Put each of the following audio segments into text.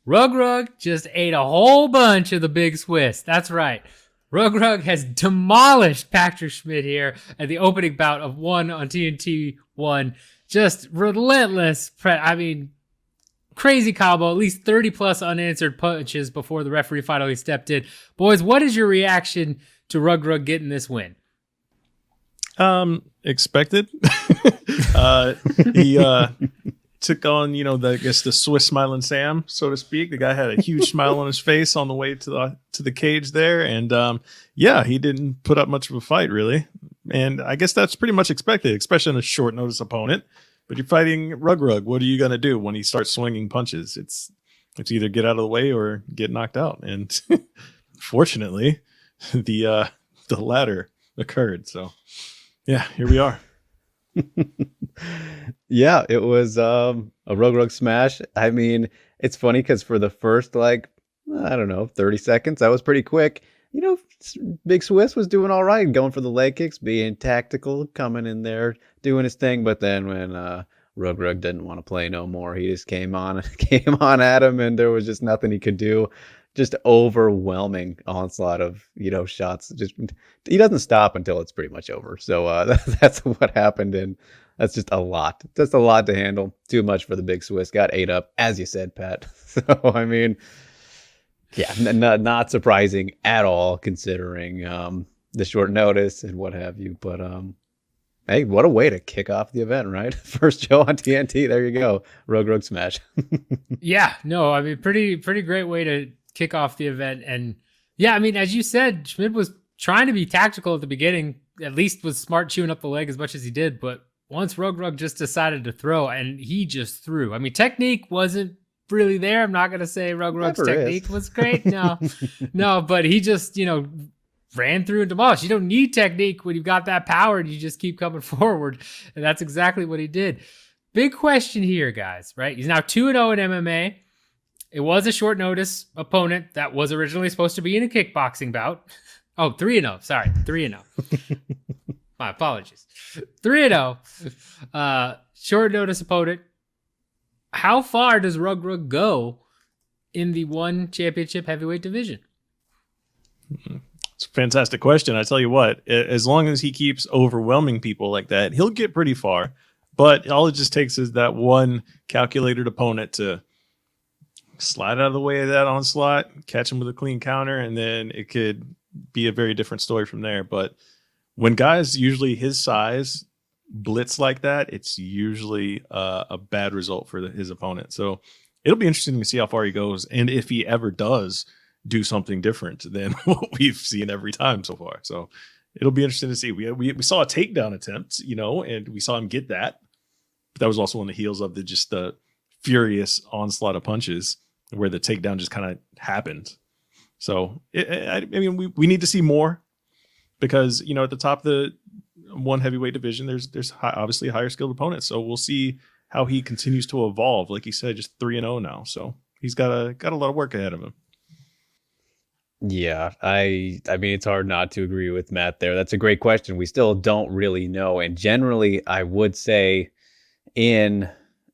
Reug Reug just ate a whole bunch of the Big Swiss. That's right. Reug Reug has demolished Patrick Schmid here at the opening bout of 1 on TNT 1. Just relentless. Crazy combo. At least 30 plus unanswered punches before the referee finally stepped in. Boys, what is your reaction to Reug Reug getting this win? Expected. He took on, the Swiss smiling Sam, so to speak. The guy had a huge smile on his face on the way to the cage there, and he didn't put up much of a fight really. And I guess that's pretty much expected, especially in a short notice opponent. But you're fighting Reug Reug. What are you gonna do when he starts swinging punches? It's either get out of the way or get knocked out. And fortunately, the latter occurred. So yeah, here we are. Yeah, it was a Reug Reug smash. I mean, it's funny because for the first 30 seconds, that was pretty quick. Big Swiss was doing all right, going for the leg kicks, being tactical, coming in there, doing his thing. But then when Reug Reug didn't want to play no more, he just came on at him, and there was just nothing he could do. Just overwhelming onslaught of shots. Just he doesn't stop until it's pretty much over. So that's what happened, and that's just a lot. Just a lot to handle. Too much for the Big Swiss. Got ate up, as you said, Pat. So I mean, yeah, not surprising at all considering the short notice and what have you. But hey, what a way to kick off the event, right? First show on TNT. There you go, Reug Reug smash. Yeah, no, I mean, pretty great way to kick off the event. And yeah, I mean, as you said, Schmid was trying to be tactical at the beginning, at least was smart chewing up the leg as much as he did. But once Reug Reug just decided to throw, and he just threw. I mean, technique wasn't really there. I'm not going to say Reug Reug's technique was great. No, no, but he just, ran through and demolished. You don't need technique when you've got that power and you just keep coming forward. And that's exactly what he did. Big question here, guys, right? He's now 2-0 in MMA. It was a short notice opponent that was originally supposed to be in a kickboxing bout. Oh, 3-0. Sorry, 3-0. My apologies. 3-0. Short notice opponent. How far does Reug Reug go in the one championship heavyweight division? It's a fantastic question. I tell you what, as long as he keeps overwhelming people like that, he'll get pretty far. But all it just takes is that one calculated opponent to slide out of the way of that onslaught, catch him with a clean counter, and then it could be a very different story from there. But when guys usually his size blitz like that, it's usually a bad result for his opponent. So it'll be interesting to see how far he goes, and if he ever does do something different than what we've seen every time so far. So it'll be interesting to see. We saw a takedown attempt, and we saw him get that. But that was also on the heels of the furious onslaught of punches where the takedown just kind of happened. So we need to see more because, at the top of the one heavyweight division, there's obviously higher skilled opponents. So we'll see how he continues to evolve. Like he said, just 3-0 now. So he's got a lot of work ahead of him. Yeah, I mean, it's hard not to agree with Matt there. That's a great question. We still don't really know. And generally, I would say in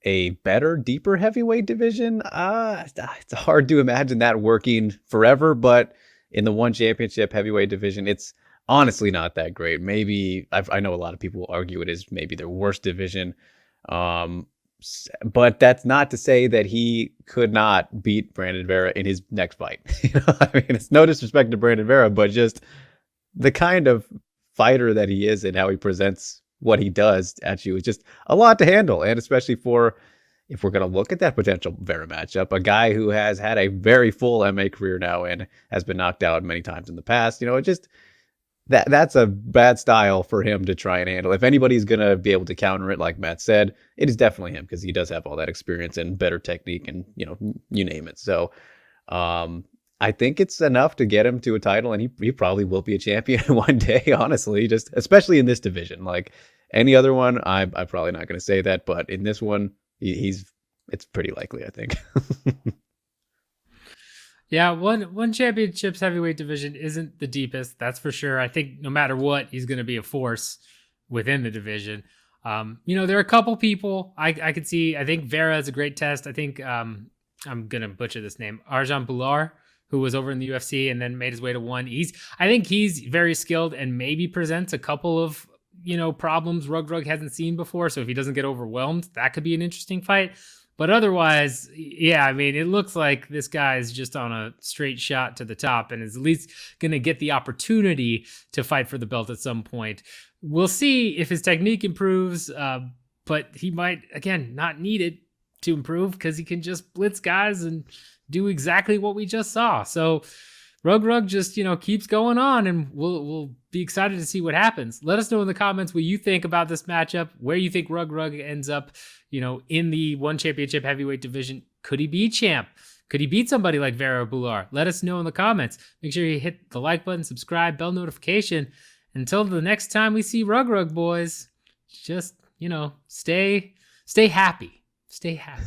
a better, deeper heavyweight division, it's hard to imagine that working forever. But in the one championship heavyweight division, it's honestly not that great. Maybe I know a lot of people will argue it is maybe their worst division. But that's not to say that he could not beat Brandon Vera in his next fight. I mean, it's no disrespect to Brandon Vera, but just the kind of fighter that he is and how he presents what he does at you is just a lot to handle. And especially if we're going to look at that potential Vera matchup, a guy who has had a very full MMA career now and has been knocked out many times in the past, it just that's a bad style for him to try and handle. If anybody's going to be able to counter it, like Matt said, it is definitely him because he does have all that experience and better technique and, you name it. So I think it's enough to get him to a title, and he probably will be a champion one day, honestly, just especially in this division. Like any other one, I'm probably not going to say that, but in this one, it's pretty likely, I think. Yeah, one championship's heavyweight division isn't the deepest, that's for sure. I think no matter what, he's going to be a force within the division. There are a couple people I could see. I think Vera is a great test. I think I'm gonna butcher this name, Arjan Bular, who was over in the UFC and then made his way to one. I think he's very skilled and maybe presents a couple of problems Reug Reug hasn't seen before. So if he doesn't get overwhelmed, that could be an interesting fight. But otherwise, yeah, I mean, it looks like this guy is just on a straight shot to the top and is at least going to get the opportunity to fight for the belt at some point. We'll see if his technique improves, but he might, again, not need it to improve because he can just blitz guys and do exactly what we just saw. So Reug Reug just, keeps going on, and we'll be excited to see what happens. Let us know in the comments what you think about this matchup, where you think Reug Reug ends up, in the one championship heavyweight division. Could he be champ? Could he beat somebody like Vera Bular? Let us know in the comments. Make sure you hit the like button, subscribe, bell notification. Until the next time we see Reug Reug, boys, just, stay happy. Stay happy.